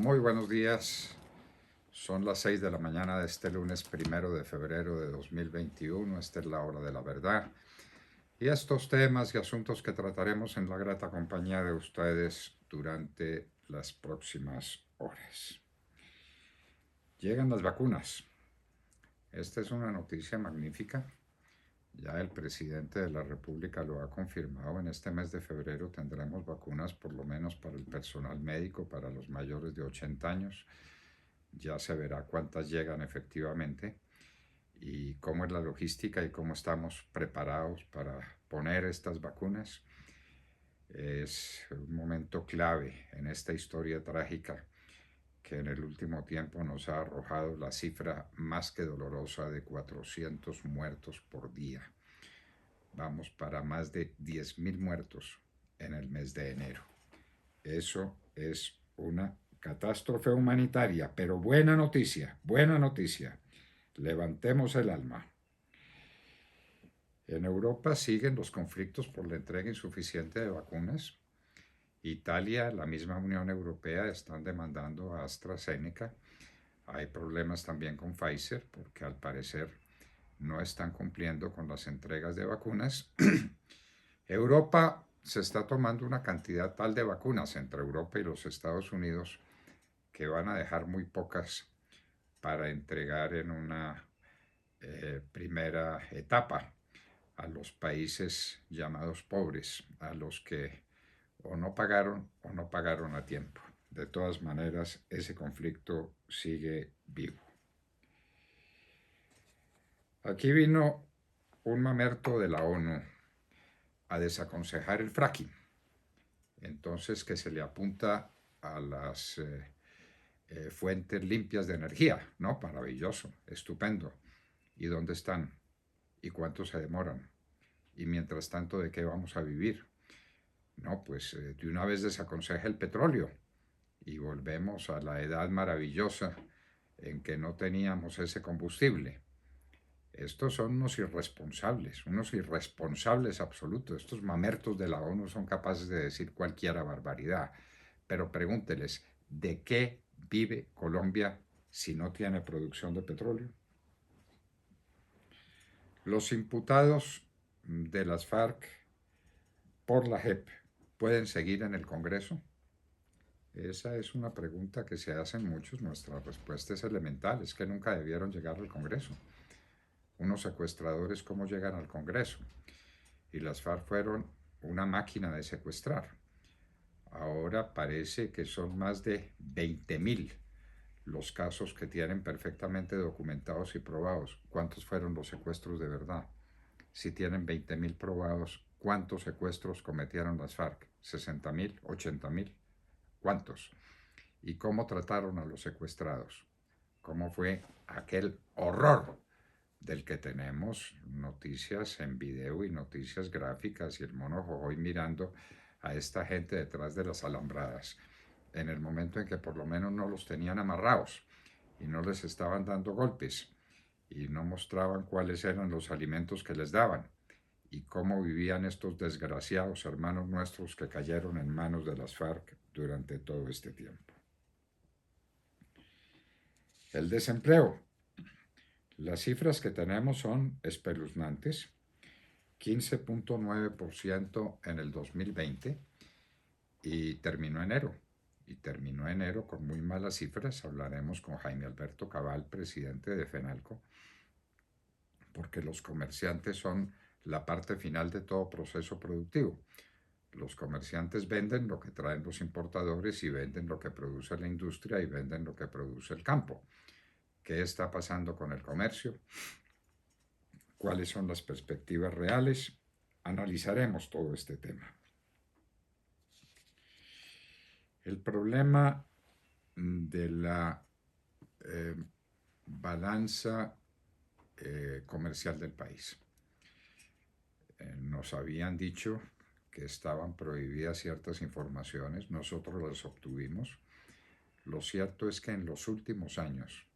Muy buenos días. Son las 6 de la mañana de este lunes 1 de febrero de 2021. Esta es la hora de la verdad. Y estos temas y asuntos que trataremos en la grata compañía de ustedes durante las próximas horas. Llegan las vacunas. Esta es una noticia magnífica. Ya el presidente de la República lo ha confirmado. En este mes de febrero tendremos vacunas por lo menos para el personal médico, para los mayores de 80 años. Ya se verá cuántas llegan efectivamente y cómo es la logística y cómo estamos preparados para poner estas vacunas. Es un momento clave en esta historia trágica que en el último tiempo nos ha arrojado la cifra más que dolorosa de 400 muertos por día. Vamos para más de 10.000 muertos en el mes de enero. Eso es una catástrofe humanitaria, pero buena noticia, buena noticia. Levantemos el alma. En Europa siguen los conflictos por la entrega insuficiente de vacunas. Italia, la misma Unión Europea están demandando a AstraZeneca. Hay problemas también con Pfizer porque al parecer no están cumpliendo con las entregas de vacunas. Europa se está tomando una cantidad tal de vacunas entre Europa y los Estados Unidos que van a dejar muy pocas para entregar en una primera etapa a los países llamados pobres, a los que o no pagaron a tiempo. De todas maneras, ese conflicto sigue vivo. Aquí vino un mamerto de la ONU a desaconsejar el fracking. Entonces, que se le apunta a las fuentes limpias de energía, ¿no? Maravilloso, estupendo. ¿Y dónde están? ¿Y cuánto se demoran? Y mientras tanto, ¿de qué vamos a vivir? No, pues de una vez desaconseja el petróleo y volvemos a la edad maravillosa en que no teníamos ese combustible. Estos son unos irresponsables absolutos. Estos mamertos de la ONU son capaces de decir cualquier barbaridad. Pero pregúnteles, ¿de qué vive Colombia si no tiene producción de petróleo? Los imputados de las FARC por la JEP pueden seguir en el Congreso. Esa es una pregunta que se hacen muchos. Nuestra respuesta es elemental, es que nunca debieron llegar al Congreso. Unos secuestradores, ¿cómo llegan al Congreso? Y las FARC fueron una máquina de secuestrar. Ahora parece que son más de 20.000 los casos que tienen perfectamente documentados y probados. ¿Cuántos fueron los secuestros de verdad? Si tienen 20.000 probados, ¿cuántos secuestros cometieron las FARC? ¿60.000? ¿80.000? ¿Cuántos? ¿Y cómo trataron a los secuestrados? ¿Cómo fue aquel horror del que tenemos noticias en video y noticias gráficas y el mono Jojoy mirando a esta gente detrás de las alambradas, en el momento en que por lo menos no los tenían amarrados y no les estaban dando golpes y no mostraban cuáles eran los alimentos que les daban y cómo vivían estos desgraciados hermanos nuestros que cayeron en manos de las FARC durante todo este tiempo. El desempleo. Las cifras que tenemos son espeluznantes. 15.9% en el 2020 y terminó enero. Y terminó enero con muy malas cifras. Hablaremos con Jaime Alberto Cabal, presidente de FENALCO, porque los comerciantes son la parte final de todo proceso productivo. Los comerciantes venden lo que traen los importadores y venden lo que produce la industria y venden lo que produce el campo. ¿Qué está pasando con el comercio? ¿Cuáles son las perspectivas reales? Analizaremos todo este tema. El problema de la balanza comercial del país. Nos habían dicho que estaban prohibidas ciertas informaciones, nosotros las obtuvimos. Lo cierto es que en los últimos años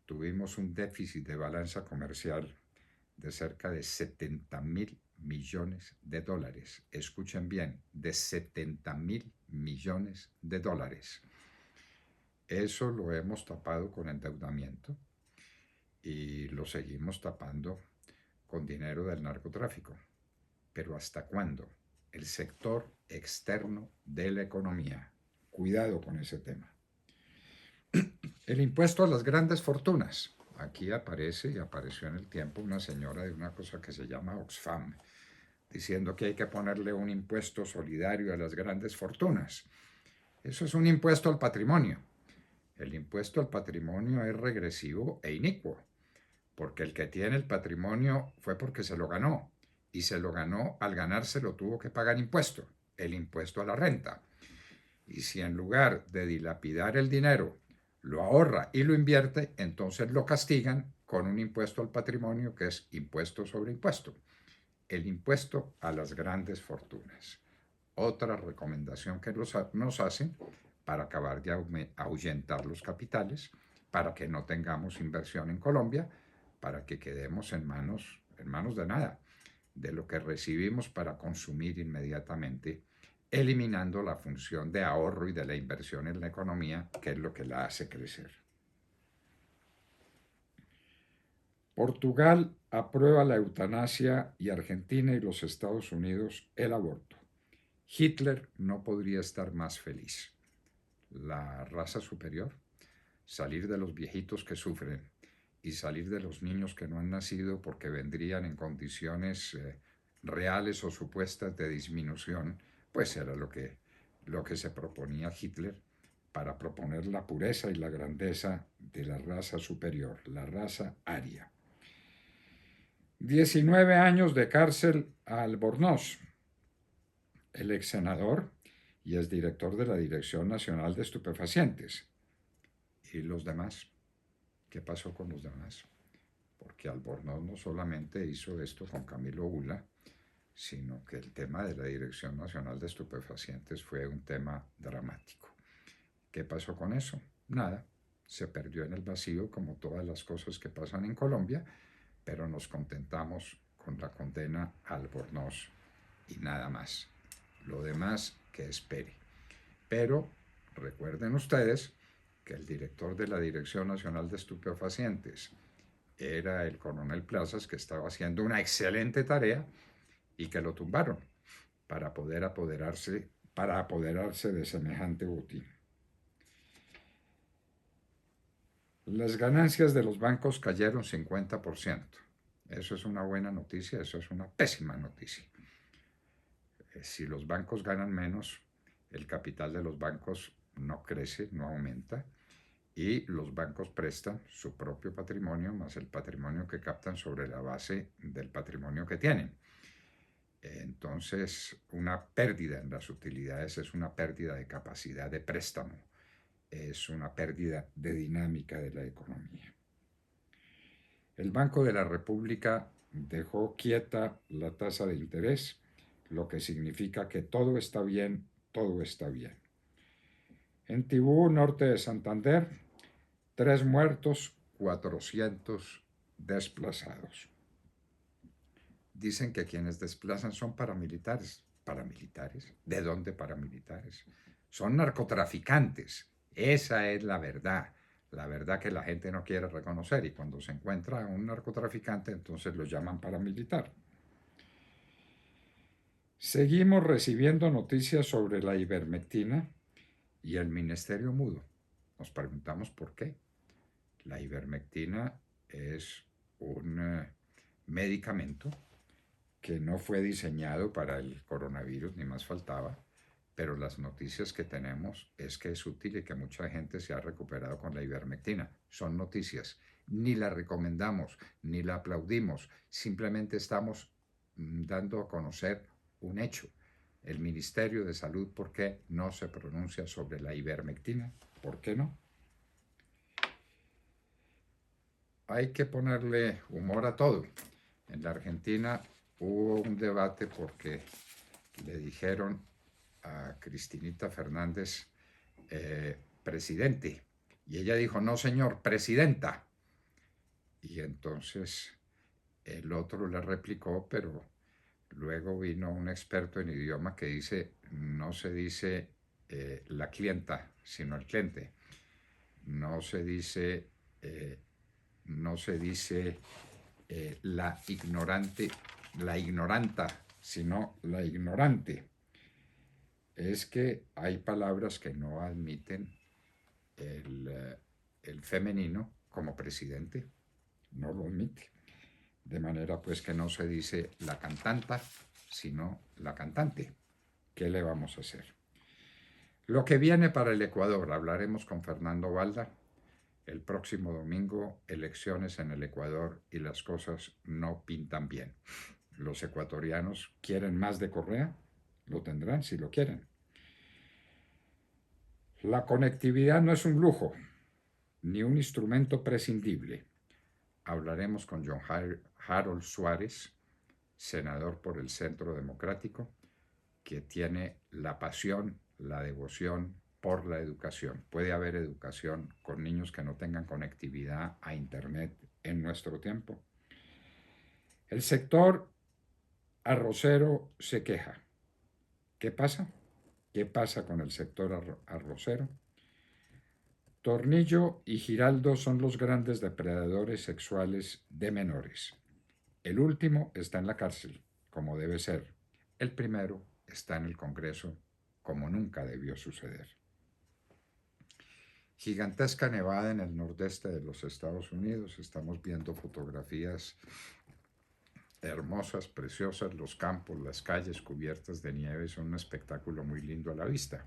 tuvimos un déficit de balanza comercial de cerca de 70.000 millones de dólares. Escuchen bien, de 70.000 millones de dólares. Eso lo hemos tapado con endeudamiento y lo seguimos tapando con dinero del narcotráfico. Pero ¿hasta cuándo? El sector externo de la economía. Cuidado con ese tema. El impuesto a las grandes fortunas. Aquí aparece y apareció en el tiempo una señora de una cosa que se llama Oxfam, diciendo que hay que ponerle un impuesto solidario a las grandes fortunas. Eso es un impuesto al patrimonio. El impuesto al patrimonio es regresivo e inicuo, porque el que tiene el patrimonio fue porque se lo ganó, y se lo ganó, al ganárselo tuvo que pagar impuesto, el impuesto a la renta. Y si en lugar de dilapidar el dinero, lo ahorra y lo invierte, entonces lo castigan con un impuesto al patrimonio que es impuesto sobre impuesto, el impuesto a las grandes fortunas. Otra recomendación que nos hacen para acabar de ahuyentar los capitales, para que no tengamos inversión en Colombia, para que quedemos en manos de nada, de lo que recibimos para consumir inmediatamente, eliminando la función de ahorro y de la inversión en la economía, que es lo que la hace crecer. Portugal aprueba la eutanasia y Argentina y los Estados Unidos el aborto. Hitler no podría estar más feliz. La raza superior, salir de los viejitos que sufren y salir de los niños que no han nacido porque vendrían en condiciones reales o supuestas de disminución, pues era lo que se proponía Hitler para proponer la pureza y la grandeza de la raza superior, la raza aria. 19 años de cárcel a Albornoz, el ex senador y es director de la Dirección Nacional de Estupefacientes. ¿Y los demás? ¿Qué pasó con los demás? Porque Albornoz no solamente hizo esto con Camilo Ula, sino que el tema de la Dirección Nacional de Estupefacientes fue un tema dramático. ¿Qué pasó con eso? Nada, se perdió en el vacío como todas las cosas que pasan en Colombia, pero nos contentamos con la condena a Albornoz y nada más. Lo demás que espere. Pero recuerden ustedes que el director de la Dirección Nacional de Estupefacientes era el coronel Plazas, que estaba haciendo una excelente tarea y que lo tumbaron para poder apoderarse de semejante botín. Las ganancias de los bancos cayeron 50%. Eso es una buena noticia, eso es una pésima noticia. Si los bancos ganan menos, el capital de los bancos no crece, no aumenta, y los bancos prestan su propio patrimonio más el patrimonio que captan sobre la base del patrimonio que tienen. Entonces, una pérdida en las utilidades es una pérdida de capacidad de préstamo, es una pérdida de dinámica de la economía. El Banco de la República dejó quieta la tasa de interés, lo que significa que todo está bien, todo está bien. En Tibú, norte de Santander, 3 muertos, 400 desplazados. Dicen que quienes desplazan son paramilitares. ¿Paramilitares? ¿De dónde paramilitares? Son narcotraficantes. Esa es la verdad que la gente no quiere reconocer, y cuando se encuentra a un narcotraficante entonces lo llaman paramilitar. Seguimos recibiendo noticias sobre la ivermectina y el ministerio mudo. Nos preguntamos por qué. La ivermectina es un medicamento que no fue diseñado para el coronavirus, ni más faltaba, pero las noticias que tenemos es que es útil y que mucha gente se ha recuperado con la ivermectina. Son noticias. Ni la recomendamos, ni la aplaudimos, simplemente estamos dando a conocer un hecho. El Ministerio de Salud, ¿por qué no se pronuncia sobre la ivermectina? ¿Por qué no? Hay que ponerle humor a todo. En la Argentina hubo un debate porque le dijeron a Cristinita Fernández presidente, y ella dijo, no señor, presidenta. Y entonces el otro le replicó, pero luego vino un experto en idioma que dice, no se dice la clienta, sino el cliente. no se dice, no se dice la ignorante, la ignoranta, sino la ignorante. Es que hay palabras que no admiten el femenino como presidente, no lo admite. De manera pues que no se dice la cantanta, sino la cantante. ¿Qué le vamos a hacer? Lo que viene para el Ecuador, hablaremos con Fernando Valda. El próximo domingo, elecciones en el Ecuador y las cosas no pintan bien. Los ecuatorianos quieren más de Correa, lo tendrán si lo quieren. La conectividad no es un lujo, ni un instrumento prescindible. Hablaremos con John Harold Suárez, senador por el Centro Democrático, que tiene la pasión, la devoción por la educación. Puede haber educación con niños que no tengan conectividad a Internet en nuestro tiempo. El sector arrocero se queja. ¿Qué pasa? ¿Qué pasa con el sector arrocero? Tornillo y Giraldo son los grandes depredadores sexuales de menores. El último está en la cárcel, como debe ser. El primero está en el Congreso, como nunca debió suceder. Gigantesca nevada en el nordeste de los Estados Unidos. Estamos viendo fotografías hermosas, preciosas. Los campos, las calles cubiertas de nieve son un espectáculo muy lindo a la vista.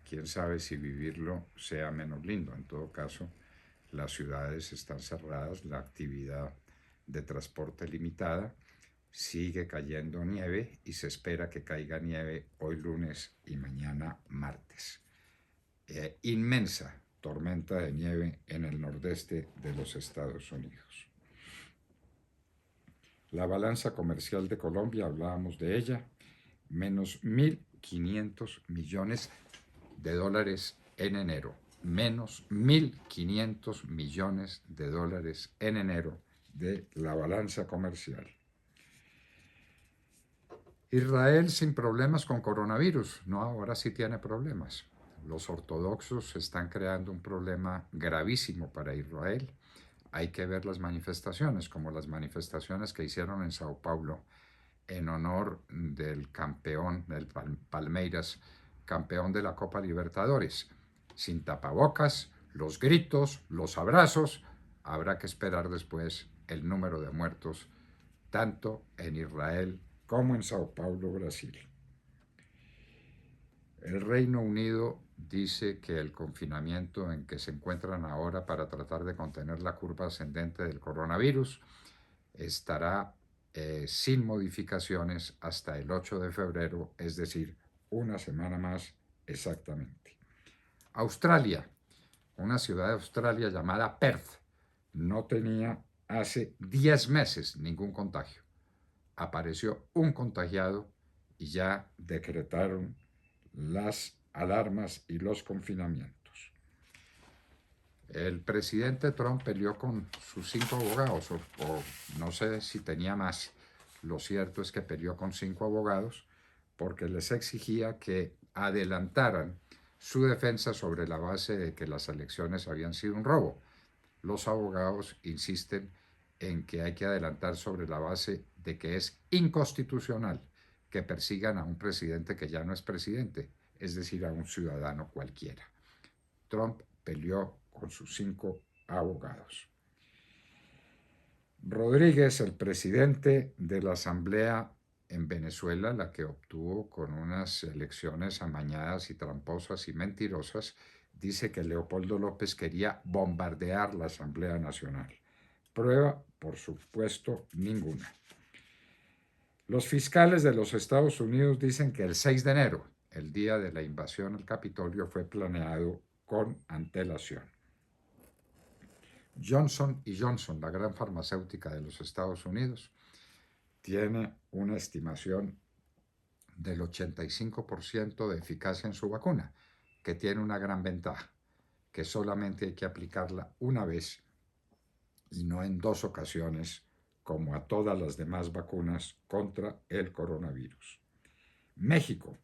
Quién sabe si vivirlo sea menos lindo. En todo caso, las ciudades están cerradas, la actividad de transporte limitada, sigue cayendo nieve y se espera que caiga nieve hoy lunes y mañana martes. Inmensa tormenta de nieve en el nordeste de los Estados Unidos. La balanza comercial de Colombia, hablábamos de ella, menos 1.500 millones de dólares en enero. Menos 1.500 millones de dólares en enero de la balanza comercial. Israel sin problemas con coronavirus. No, ahora sí tiene problemas. Los ortodoxos están creando un problema gravísimo para Israel. Hay que ver las manifestaciones, como las manifestaciones que hicieron en Sao Paulo en honor del campeón, del Palmeiras, campeón de la Copa Libertadores. Sin tapabocas, los gritos, los abrazos. Habrá que esperar después el número de muertos, tanto en Israel como en Sao Paulo, Brasil. El Reino Unido dice que el confinamiento en que se encuentran ahora para tratar de contener la curva ascendente del coronavirus estará sin modificaciones hasta el 8 de febrero, es decir, una semana más exactamente. Australia, una ciudad de Australia llamada Perth, no tenía hace 10 meses ningún contagio. Apareció un contagiado y ya decretaron las alarmas y los confinamientos. El presidente Trump peleó con sus 5 abogados, o no sé si tenía más. Lo cierto es que peleó con 5 abogados porque les exigía que adelantaran su defensa sobre la base de que las elecciones habían sido un robo. Los abogados insisten en que hay que adelantar sobre la base de que es inconstitucional que persigan a un presidente que ya no es presidente, es decir, a un ciudadano cualquiera. Trump peleó con sus 5 abogados. Rodríguez, el presidente de la Asamblea en Venezuela, la que obtuvo con unas elecciones amañadas y tramposas y mentirosas, dice que Leopoldo López quería bombardear la Asamblea Nacional. Prueba, por supuesto, ninguna. Los fiscales de los Estados Unidos dicen que el 6 de enero, el día de la invasión al Capitolio, fue planeado con antelación. Johnson & Johnson, la gran farmacéutica de los Estados Unidos, tiene una estimación del 85% de eficacia en su vacuna, que tiene una gran ventaja, que solamente hay que aplicarla una vez y no en 2 ocasiones, como a todas las demás vacunas contra el coronavirus. México.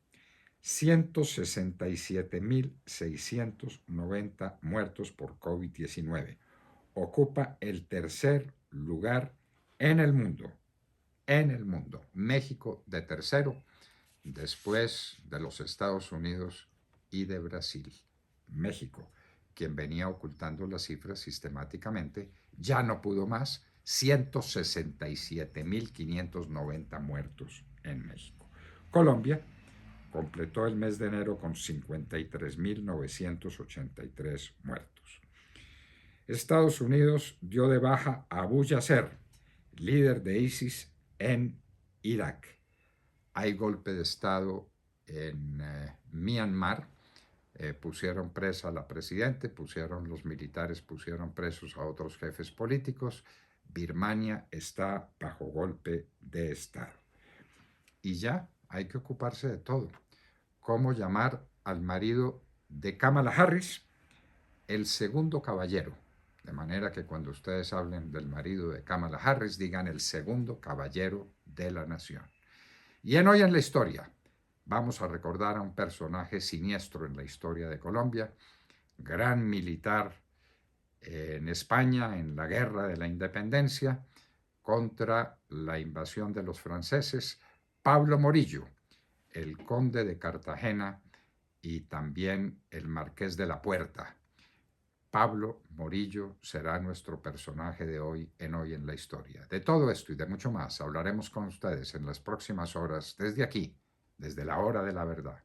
167.690 muertos por COVID-19. Ocupa el tercer lugar en el mundo. En el mundo. México de tercero, después de los Estados Unidos y de Brasil. México, quien venía ocultando las cifras sistemáticamente, ya no pudo más. 167.590 muertos en México. Colombia completó el mes de enero con 53.983 muertos. Estados Unidos dio de baja a Abu Yasser, líder de ISIS en Irak. Hay golpe de Estado en Myanmar. Pusieron presa a la presidenta, los militares pusieron presos a otros jefes políticos. Birmania está bajo golpe de Estado. Y ya hay que ocuparse de todo. ¿Cómo llamar al marido de Kamala Harris? El segundo caballero. De manera que cuando ustedes hablen del marido de Kamala Harris, digan el segundo caballero de la nación. Y en Hoy en la Historia vamos a recordar a un personaje siniestro en la historia de Colombia, gran militar en España en la Guerra de la Independencia contra la invasión de los franceses, Pablo Morillo, el conde de Cartagena y también el marqués de la Puerta. Pablo Morillo será nuestro personaje de hoy en la Historia. De todo esto y de mucho más hablaremos con ustedes en las próximas horas desde aquí, desde la hora de la verdad.